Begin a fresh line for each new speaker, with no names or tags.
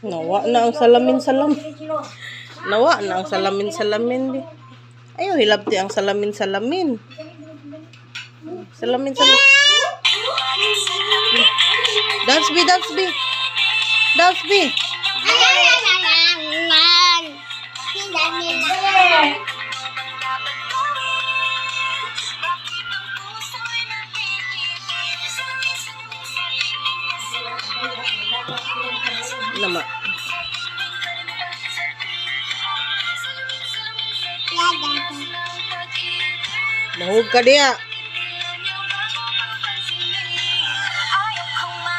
Nawa na ang salamin-salamin. Nawa na ang salamin-salamin. Ayaw, hilabti ang salamin-salamin. Salamin-salamin. Dance B, dance B. Dance B. Nama. Mahug ka diya.